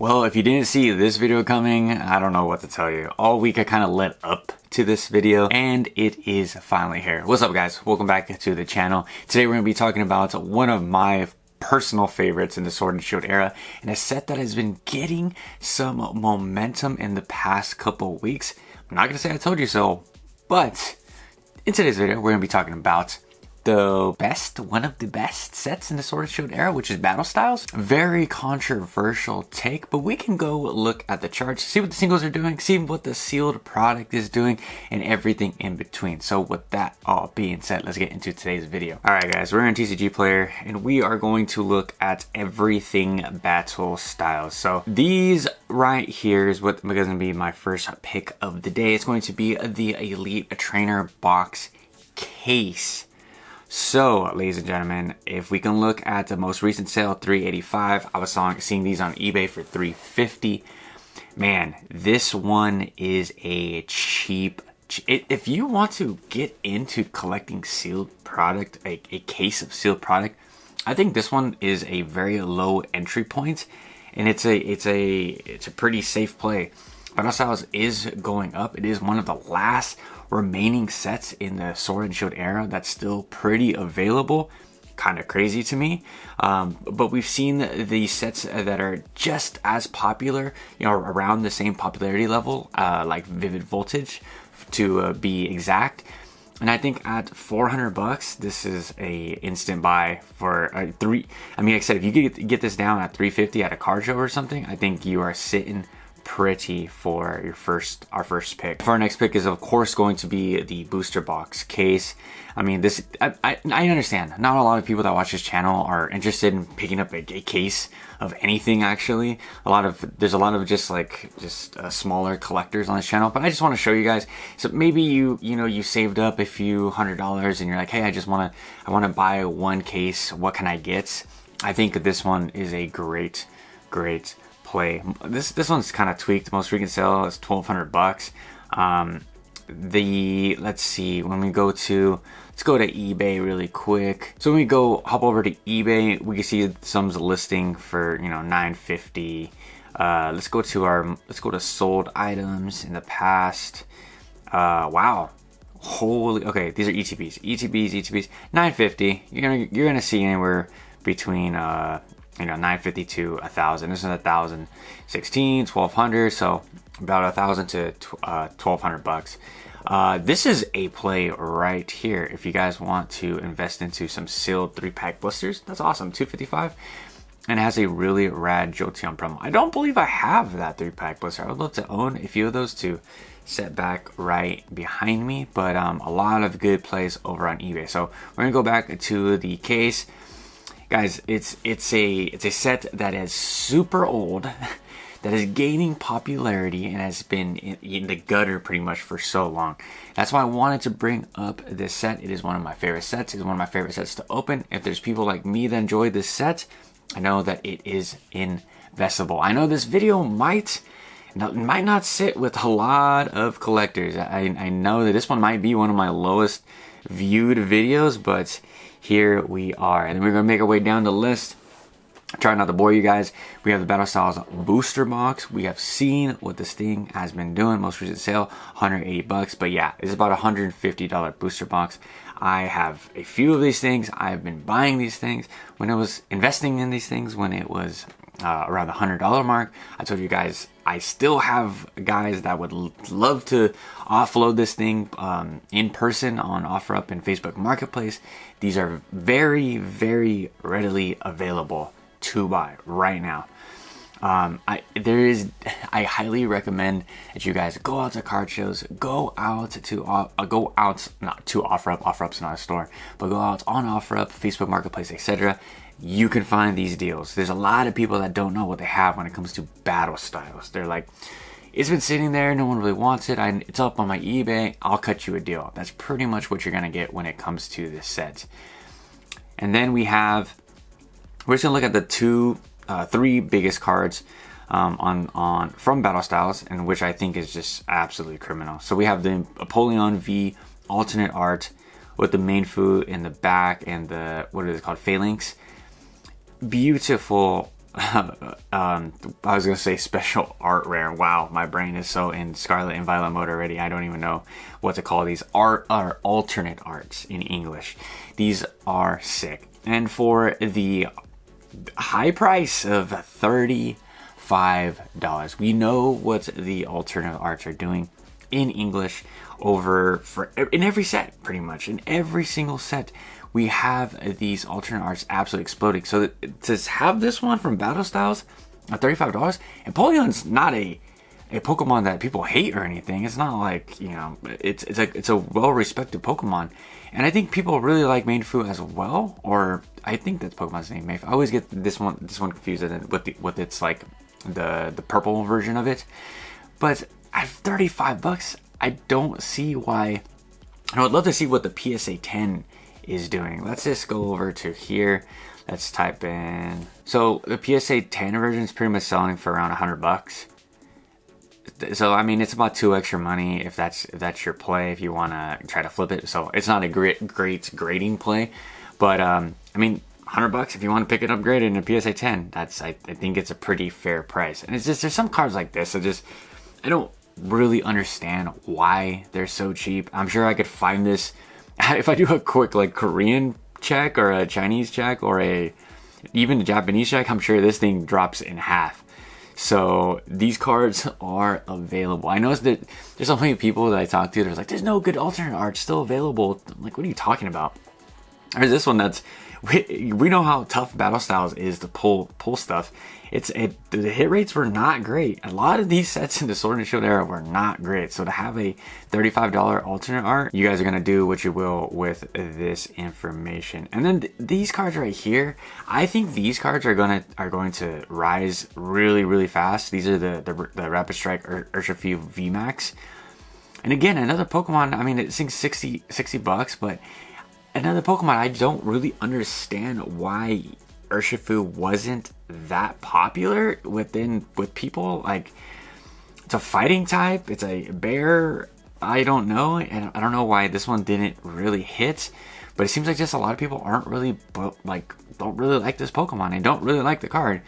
Well, if you didn't see this video coming, I don't know what to tell you. All week I kind of led up to this video and it is finally here. What's up guys? Welcome back to the channel. Today we're going to be talking about one of my personal favorites in the Sword and Shield era and a set that has been getting some momentum in the past couple weeks. I'm not going to say I told you so, but in today's video we're going to be talking about one of the best sets in the Sword and Shield era, which is Battle Styles. Very controversial take, but we can go look at the charts, see what the singles are doing, see what the sealed product is doing, and everything in between. So with that all being said, let's get into today's video. All right guys, we're in TCG Player and we are going to look at everything Battle Styles. So these right here is what going to be my first pick of the day. It's going to be the Elite Trainer box case. So, ladies and gentlemen, if we can look at the most recent sale, $385. I was seeing these on eBay for $350. Man, this one is a cheap. If you want to get into collecting sealed product, a case of sealed product, I think this one is a very low entry point, and it's a pretty safe play. Battle Styles is going up. It is one of the last remaining sets in the Sword and Shield era that's still pretty available. Kind of crazy to me, but we've seen the sets that are just as popular, you know, around the same popularity level, like Vivid Voltage to be exact. And I think at $400, this is a instant buy for a three. I mean, like I said, if you could get this down at $350 at a card show or something, I think you are sitting pretty for our first pick. For our next pick is of course going to be the booster box case. I mean, this I understand not a lot of people that watch this channel are interested in picking up a case of anything. Actually, there's a lot of just smaller collectors on this channel, but I just want to show you guys. So maybe you saved up a few $100s and you're like, hey, I want to buy one case. What can I get? I think this one is a great play. This one's kind of tweaked. Most recent sale is $1,200. Let's see, when we go to, let's go to eBay really quick. So when we hop over to eBay, we can see some's listing for $950. Let's go to sold items in the past. Wow, holy, okay, these are ETBs. $950. You're gonna see anywhere between 950 to 1,000. This is 1,016, 1,200, so about 1,000 to 1,200 bucks. This is a play right here. If you guys want to invest into some sealed 3-pack blisters, that's awesome. $255, and it has a really rad Jolteon promo. I don't believe I have that 3-pack blister. I would love to own a few of those to set back right behind me, but a lot of good plays over on eBay. So we're gonna go back to the case. Guys, it's a set that is super old, that is gaining popularity and has been in the gutter pretty much for so long. That's why I wanted to bring up this set. It is one of my favorite sets. It's one of my favorite sets to open. If there's people like me that enjoy this set, I know that it is investable. I know this video might not sit with a lot of collectors. I know that this one might be one of my lowest viewed videos, but here we are, and then we're gonna make our way down the list. Try not to bore you guys. We have the Battle Styles booster box. We have seen what this thing has been doing. Most recent sale, $180. But yeah, it's about a $150 booster box. I have a few of these things. I've been buying these things when I was investing in these things when it was around the $100 mark. I told you guys I still have guys that would love to offload this thing in person on OfferUp and Facebook Marketplace. These are very, very readily available to buy right now. I highly recommend that you guys go out to card shows, go out not to OfferUp. OfferUp's not a store, but go out on OfferUp, Facebook Marketplace, etc. You can find these deals. There's a lot of people that don't know what they have when it comes to Battle Styles. They're like, it's been sitting there, no one really wants it, it's up on my eBay, I'll cut you a deal. That's pretty much what you're gonna get when it comes to this set. And then we're just gonna look at the three biggest cards from Battle Styles, and which I think is just absolutely criminal. So we have the Apollyon V alternate art with the main food in the back and the, what are they called, phalanx. Beautiful I was gonna say special art rare. Wow, my brain is so in Scarlet and Violet mode already. I don't even know what to call these. Art are alternate arts in English. These are sick. And for the high price of $35, we know what the alternate arts are doing in English in every set, pretty much. In every single set, we have these alternate arts absolutely exploding. So to have this one from Battle Styles at $35, and Empoleon's not a Pokemon that people hate or anything. It's not like, you know, it's a well-respected Pokemon. And I think people really like Manefu as well, or I think that's Pokemon's name, Manefu. I always get this one confused with its like the purple version of it. But at $35, I don't see why. I would love to see what the PSA 10 is doing. Let's just go over to here. Let's type in. So the PSA 10 version is pretty much selling for around $100. So I mean, it's about 2 extra money if that's your play, if you want to try to flip it. So it's not a great grading play, but I mean, $100 if you want to pick it up graded in a PSA 10. I think it's a pretty fair price. And it's just, there's some cards like this that I don't really understand why they're so cheap. I'm sure I could find this if I do a quick like Korean check or a Chinese check or even a Japanese check. I'm sure this thing drops in half. So these cards are available. I know that there's so many people that I talk to that's like, there's no good alternate art still available. I'm like, what are you talking about? There's this one that's, we know how tough Battle Styles is to pull stuff. The hit rates were not great. A lot of these sets in the Sword and Shield era were not great. So to have a $35 alternate art, you guys are gonna do what you will with this information. And then these cards right here, I think these cards are going to rise really, really fast. These are the Rapid Strike Urshifu VMAX. And again, another Pokemon. I mean, it sings $60, but another Pokemon I don't really understand why Urshifu wasn't that popular with people. Like, it's a fighting type, it's a bear. I don't know, and I don't know why this one didn't really hit, but it seems like just a lot of people don't really like this Pokemon and don't really like the card.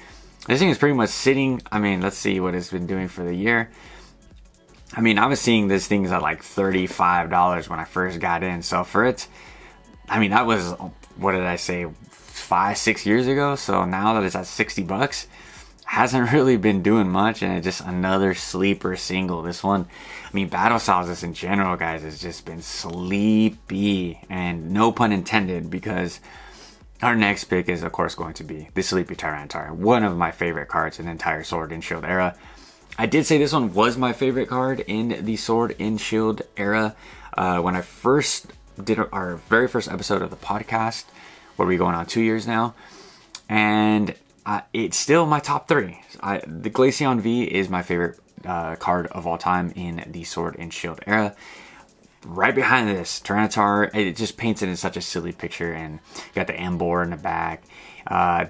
This thing is pretty much sitting. I mean, let's see what it's been doing for the year. I mean, I was seeing this thing's at like $35 when I first got in. So for it, I mean, that was, what did I say, 5-6 years ago. So now that it's at $60, hasn't really been doing much, and it's just another sleeper single. This one, I mean, Battle Styles just in general, guys, has just been sleepy, and no pun intended, because our next pick is of course going to be the Sleepy Tyranitar, one of my favorite cards in the entire Sword and Shield era. I did say this one was my favorite card in the Sword and Shield era when I first did our very first episode of the podcast. What are we going on, 2 years now? And it's still my top 3. The Glaceon V is my favorite card of all time in the Sword and Shield era. Right behind this, Tyranitar, it just paints it in such a silly picture, and you got the Ambor in the back.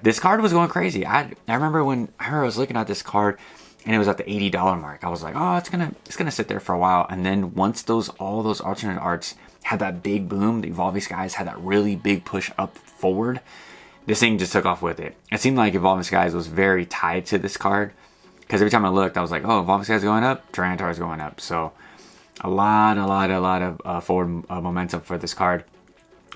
This card was going crazy. I remember when I was looking at this card, and it was at the $80 mark. I was like, oh, it's gonna sit there for a while. And then once all those alternate arts had that big boom, the Evolving Skies had that really big push up forward, this thing just took off with it. It seemed like Evolving Skies was very tied to this card, because every time I looked, I was like, oh, Evolving Skies is going up, Tyranitar is going up. So a lot of forward momentum for this card.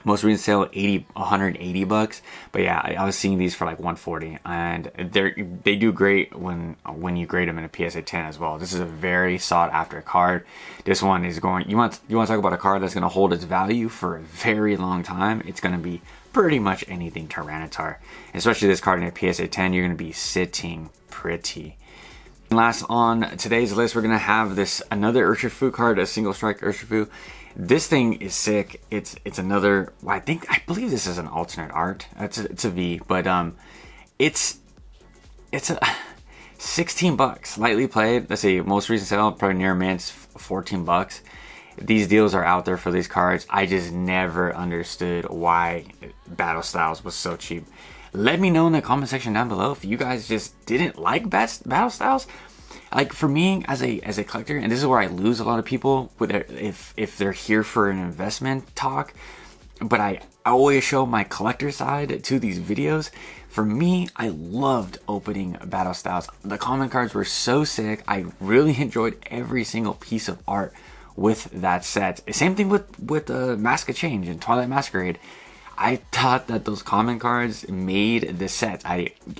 Most recent sale, $180, but yeah, I was seeing these for like $140, and they do great when you grade them in a PSA 10 as well. This is a very sought after card. This one is going. You want to talk about a card that's going to hold its value for a very long time? It's going to be pretty much anything Tyranitar, especially this card in a PSA 10. You're going to be sitting pretty. And last on today's list, we're going to have another Urshifu card, a single strike Urshifu. This thing is sick. It's another. I believe this is an alternate art. It's a V, but it's a $16. Lightly played. Let's see. Most recent sale, probably near mint's $14. These deals are out there for these cards. I just never understood why Battle Styles was so cheap. Let me know in the comment section down below if you guys just didn't like Battle Styles. Like, for me as a collector, and this is where I lose a lot of people if they're here for an investment talk, but I always show my collector side to these videos. For me, I loved opening Battle Styles. The common cards were so sick. I really enjoyed every single piece of art with that set. Same thing with Mask of Change and Twilight Masquerade. I thought that those common cards made the set.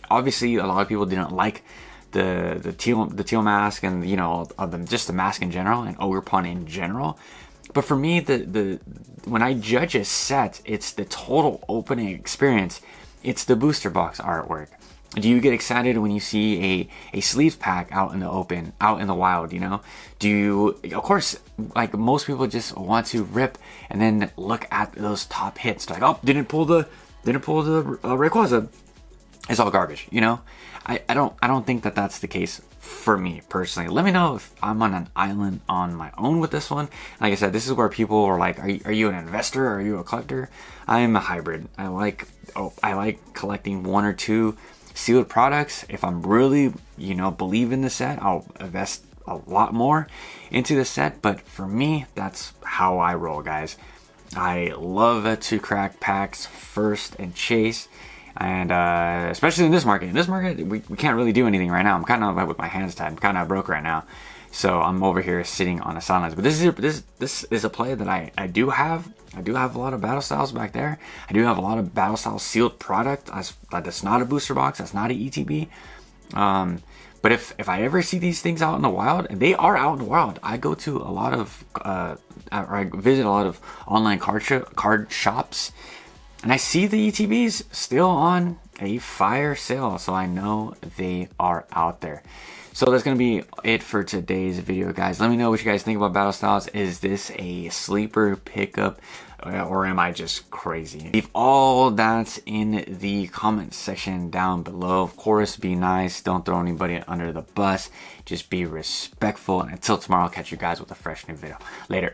Obviously a lot of people didn't like the teal mask and, you know, just the mask in general and Ogerpon in general. But for me, the when I judge a set, it's the total opening experience. It's the booster box artwork. Do you get excited when you see a sleeves pack out in the open, out in the wild, you know? Do you, of course, like most people just want to rip and then look at those top hits. Like, oh, didn't pull the Rayquaza. It's all garbage, you know? I don't think that that's the case for me personally. Let me know if I'm on an island on my own with this one. Like I said, this is where people are like, are you an investor or are you a collector? I'm a hybrid. I like collecting one or two sealed products. If I'm really, you know, believe in the set, I'll invest a lot more into the set. But for me, that's how I roll, guys. I love to crack packs first and chase. And especially in this market. In this market, we can't really do anything right now. I'm kind of with my hands tied. I'm kind of broke right now. So I'm over here sitting on a silence. But this is a play that I do have. I do have a lot of Battle Styles back there. I do have a lot of Battle Styles sealed product. That's not a booster box. That's not an ETB. But if I ever see these things out in the wild, and they are out in the wild, I go to a lot of, or I visit a lot of online card shops. And I see the ETBs still on a fire sale, so I know they are out there. So that's going to be it for today's video, guys. Let me know what you guys think about Battle Styles. Is this a sleeper pickup, or am I just crazy? Leave all that in the comment section down below. Of course, be nice. Don't throw anybody under the bus. Just be respectful. And until tomorrow, I'll catch you guys with a fresh new video. Later.